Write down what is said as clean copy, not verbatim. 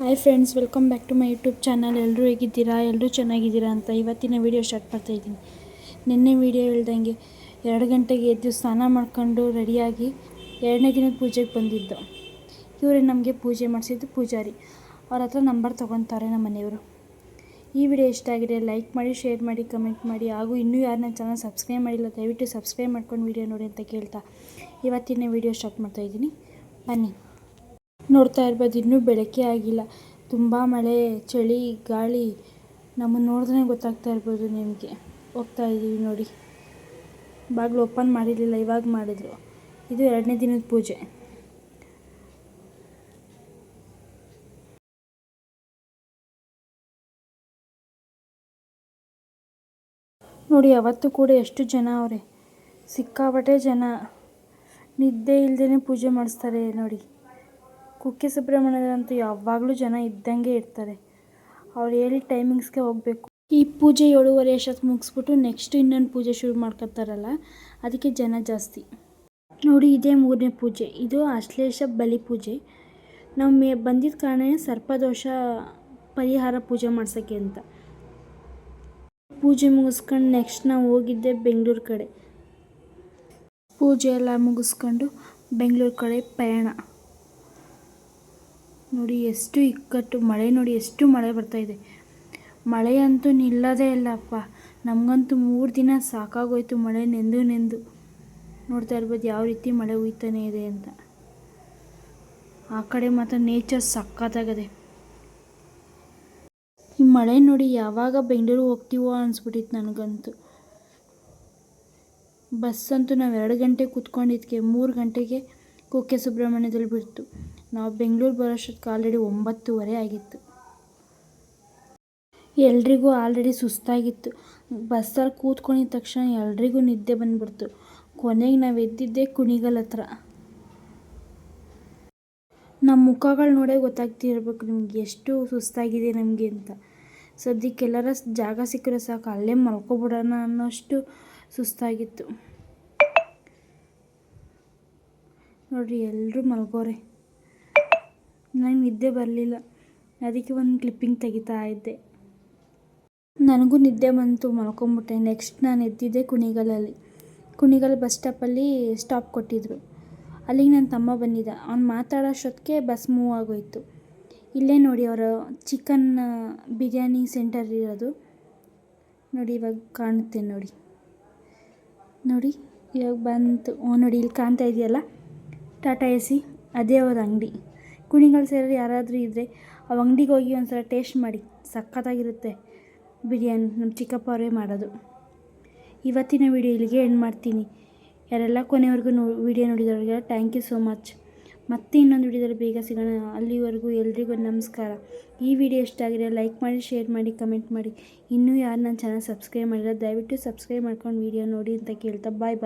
Hi friends, welcome back to my YouTube channel. ಎಲ್ಲರೂ ಹೇಗಿದ್ದೀರಾ? ಎಲ್ಲರೂ ಚೆನ್ನಾಗಿದ್ದೀರಾ ಅಂತ ಇವತ್ತಿನ ವೀಡಿಯೋ ಸ್ಟಾರ್ಟ್ ಮಾಡ್ತಾಯಿದ್ದೀನಿ. ನಿನ್ನೆ ವೀಡಿಯೋ ಹೇಳ್ದಂಗೆ 2 ಗಂಟೆಗೆ ಎದ್ದು ಸ್ನಾನ ಮಾಡ್ಕೊಂಡು ರೆಡಿಯಾಗಿ 2ನೇ ದಿನದ ಪೂಜೆಗೆ ಬಂದಿದ್ದು. ಇವರೇ ನಮಗೆ ಪೂಜೆ ಮಾಡಿಸಿದ್ದು ಪೂಜಾರಿ. ಅವ್ರ ಹತ್ರ ನಂಬರ್ ತೊಗೊತಾರೆ ನಮ್ಮ ಮನೆಯವರು. ಈ ವಿಡಿಯೋ ಇಷ್ಟ ಆಗಿದೆ ಲೈಕ್ ಮಾಡಿ, ಶೇರ್ ಮಾಡಿ, ಕಮೆಂಟ್ ಮಾಡಿ. ಹಾಗೂ ಇನ್ನೂ ಯಾರು ನನ್ನ ಚಾನಲ್ ಸಬ್ಸ್ಕ್ರೈಬ್ ಮಾಡಿಲ್ಲ ದಯವಿಟ್ಟು ಸಬ್ಸ್ಕ್ರೈಬ್ ಮಾಡ್ಕೊಂಡು ವೀಡಿಯೋ ನೋಡಿ ಅಂತ ಕೇಳ್ತಾ ಇವತ್ತಿನ ವೀಡಿಯೋ ಸ್ಟಾರ್ಟ್ ಮಾಡ್ತಾಯಿದ್ದೀನಿ. ಬನ್ನಿ. ನೋಡ್ತಾ ಇರ್ಬೋದು, ಇನ್ನೂ ಬೆಳಕೇ ಆಗಿಲ್ಲ. ತುಂಬ ಮಳೆ, ಚಳಿ, ಗಾಳಿ. ನಮ್ಮನ್ನು ನೋಡಿದ್ರೆ ಗೊತ್ತಾಗ್ತಾ ಇರ್ಬೋದು ನಿಮಗೆ. ಹೋಗ್ತಾ ಇದ್ದೀವಿ ನೋಡಿ. ಬಾಗಿಲು ಓಪನ್ ಮಾಡಿರಲಿಲ್ಲ, ಇವಾಗ ಮಾಡಿದ್ರು. ಇದು 2ನೇ ದಿನದ ಪೂಜೆ. ನೋಡಿ, ಅವತ್ತು ಕೂಡ ಎಷ್ಟು ಜನ ಅವರೇ, ಸಿಕ್ಕಾಪಟ್ಟೆ ಜನ. ನಿದ್ದೆ ಇಲ್ಲದೇ ಪೂಜೆ ಮಾಡಿಸ್ತಾರೆ ನೋಡಿ. ಕುಕ್ಕೆ ಸುಬ್ರಹ್ಮಣ್ಯದಂತೂ ಯಾವಾಗಲೂ ಜನ ಇದ್ದಂಗೆ ಇರ್ತಾರೆ. ಅವ್ರು ಹೇಳಿ ಟೈಮಿಂಗ್ಸ್ಗೆ ಹೋಗಬೇಕು. ಈ ಪೂಜೆ 7:30 ಅಷ್ಟೊತ್ತು ಮುಗಿಸ್ಬಿಟ್ಟು ನೆಕ್ಸ್ಟ್ ಇನ್ನೊಂದು ಪೂಜೆ ಶುರು ಮಾಡ್ಕೊತಾರಲ್ಲ, ಅದಕ್ಕೆ ಜನ ಜಾಸ್ತಿ. ನೋಡಿ, ಇದೇ 3ನೇ ಪೂಜೆ. ಇದು ಆಶ್ಲೇಷ ಬಲಿ ಪೂಜೆ. ನಾವು ಬಂದಿದ್ದ ಕಾರಣ ಸರ್ಪದೋಷ ಪರಿಹಾರ ಪೂಜೆ ಮಾಡ್ಸೋಕ್ಕೆ ಅಂತ. ಪೂಜೆ ಮುಗಿಸ್ಕೊಂಡು ನೆಕ್ಸ್ಟ್ ನಾವು ಹೋಗಿದ್ದೆ ಬೆಂಗಳೂರು ಕಡೆ. ಪೂಜೆ ಎಲ್ಲ ಮುಗಿಸ್ಕೊಂಡು ಬೆಂಗಳೂರು ಕಡೆ ಪಯಣ. ನೋಡಿ ಎಷ್ಟು ಇಕ್ಕಟ್ಟು. ಮಳೆ ನೋಡಿ, ಎಷ್ಟು ಮಳೆ ಬರ್ತಾಯಿದೆ. ಮಳೆ ಅಂತೂ ನಿಲ್ಲೋದೇ ಇಲ್ಲಪ್ಪ. ನಮಗಂತೂ 3 ದಿನ ಸಾಕಾಗೋಯ್ತು ಮಳೆ ನೆಂದು. ನೋಡ್ತಾ ಇರ್ಬೋದು ಯಾವ ರೀತಿ ಮಳೆ ಹುಯ್ತಾನೆ ಇದೆ ಅಂತ. ಆ ಕಡೆ ಮಾತ್ರ ನೇಚರ್ ಸಕ್ಕತ್ತಾಗದೆ. ಈ ಮಳೆ ನೋಡಿ ಯಾವಾಗ ಬೆಂಗಳೂರು ಹೋಗ್ತೀವೋ ಅನಿಸ್ಬಿಟ್ಟಿತ್ತು ನನಗಂತೂ. ಬಸ್ಸಂತೂ ನಾವು 2 ಗಂಟೆ ಕೂತ್ಕೊಂಡಿದ್ದಕ್ಕೆ 3 ಗಂಟೆಗೆ ಕುಕ್ಕೆ ಸುಬ್ರಹ್ಮಣ್ಯದಲ್ಲಿ ಬಿಡ್ತು. ನಾವು ಬೆಂಗಳೂರು ಬರೋಷ್ಟೊತ್ತಿಗೆ ಆಲ್ರೆಡಿ 9:30 ಆಗಿತ್ತು. ಎಲ್ರಿಗೂ ಆಲ್ರೆಡಿ ಸುಸ್ತಾಗಿತ್ತು. ಬಸ್ಸಲ್ಲಿ ಕೂತ್ಕೊಂಡಿದ್ದ ತಕ್ಷಣ ಎಲ್ರಿಗೂ ನಿದ್ದೆ ಬಂದುಬಿಡ್ತು. ಕೊನೆಗೆ ನಾವು ಎದ್ದಿದ್ದೆ ಕುಣಿಗಲ್ ಹತ್ರ. ನಮ್ಮ ಮುಖಗಳು ನೋಡೇ ಗೊತ್ತಾಗ್ತಿರ್ಬೇಕು ನಿಮ್ಗೆ ಎಷ್ಟು ಸುಸ್ತಾಗಿದೆ ನಮಗೆ ಅಂತ. ಸದ್ಯಕ್ಕೆ ಎಲ್ಲರ ಜಾಗ ಸಿಕ್ಕರೆ ಸಾಕು, ಅಲ್ಲೇ ಮಲ್ಕೊಬಿಡೋಣ ಅನ್ನೋಷ್ಟು ಸುಸ್ತಾಗಿತ್ತು. ನೋಡಿರಿ, ಎಲ್ಲರೂ ಮಲ್ಗೋರೆ. ನನಗೆ ನಿದ್ದೆ ಬರಲಿಲ್ಲ, ಅದಕ್ಕೆ ಒಂದು ಕ್ಲಿಪ್ಪಿಂಗ್ ತೆಗಿತಾ ಇದ್ದೆ. ನನಗೂ ನಿದ್ದೆ ಬಂತು, ಮಲ್ಕೊಂಬಿಟ್ಟೆ. ನೆಕ್ಸ್ಟ್ ನಾನು ಎದ್ದಿದ್ದೆ ಕುಣಿಗಲಲ್ಲಿ. ಕುಣಿಗಲ್ ಬಸ್ ಸ್ಟಾಪಲ್ಲಿ ಸ್ಟಾಪ್ ಕೊಟ್ಟಿದ್ದರು. ಅಲ್ಲಿಗೆ ನನ್ನ ತಮ್ಮ ಬಂದಿದ್ದ. ಅವ್ನು ಮಾತಾಡೋಷ್ಟೊತ್ತಿಗೆ ಬಸ್ ಮೂವ್ ಆಗೋಯ್ತು. ಇಲ್ಲೇ ನೋಡಿ ಅವರು ಚಿಕನ್ ಬಿರಿಯಾನಿ ಸೆಂಟರ್ ಇರೋದು. ನೋಡಿ ಇವಾಗ ಕಾಣುತ್ತೆ ನೋಡಿ. ಇವಾಗ ಬಂತು. ನೋಡಿ ಇಲ್ಲಿ ಕಾಣ್ತಾ ಇದೆಯಲ್ಲ, ಟಾಟಾ AC, ಅದೇ ಅವ್ರ ಅಂಗಡಿ. ಕುಣಿಗಲ್ ಸೇರಿ ಯಾರಾದರೂ ಇದ್ದರೆ ಆ ಅಂಗಡಿಗೆ ಹೋಗಿ ಒಂದ್ಸಲ ಟೇಸ್ಟ್ ಮಾಡಿ, ಸಖತ್ತಾಗಿರುತ್ತೆ ಬಿರಿಯಾನಿ. ನಮ್ಮ ಚಿಕ್ಕಪ್ಪ ಅವರೇ ಮಾಡೋದು. ಇವತ್ತಿನ ವೀಡಿಯೋ ಇಲ್ಲಿಗೆ ಎಂಡ್ ಮಾಡ್ತೀನಿ. ಯಾರೆಲ್ಲ ಕೊನೆವರೆಗೂ ವೀಡಿಯೋ ನೋಡಿದವ್ರಿಗೆಲ್ಲ ಥ್ಯಾಂಕ್ ಯು ಸೋ ಮಚ್. ಮತ್ತೆ ಇನ್ನೊಂದು ವೀಡಿಯೋದಲ್ಲಿ ಬೇಗ ಸಿಗೋಣ. ಅಲ್ಲಿವರೆಗೂ ಎಲ್ರಿಗೂ ನಮಸ್ಕಾರ. ಈ ವಿಡಿಯೋ ಇಷ್ಟ ಆಗಿದೆ ಲೈಕ್ ಮಾಡಿ, ಶೇರ್ ಮಾಡಿ, ಕಮೆಂಟ್ ಮಾಡಿ. ಇನ್ನೂ ಯಾರು ನನ್ನ ಚಾನಲ್ ಸಬ್ಸ್ಕ್ರೈಬ್ ಮಾಡಿಲ್ಲ ದಯವಿಟ್ಟು ಸಬ್ಸ್ಕ್ರೈಬ್ ಮಾಡ್ಕೊಂಡು ವೀಡಿಯೋ ನೋಡಿ ಅಂತ ಕೇಳ್ತಾ ಬಾಯ್.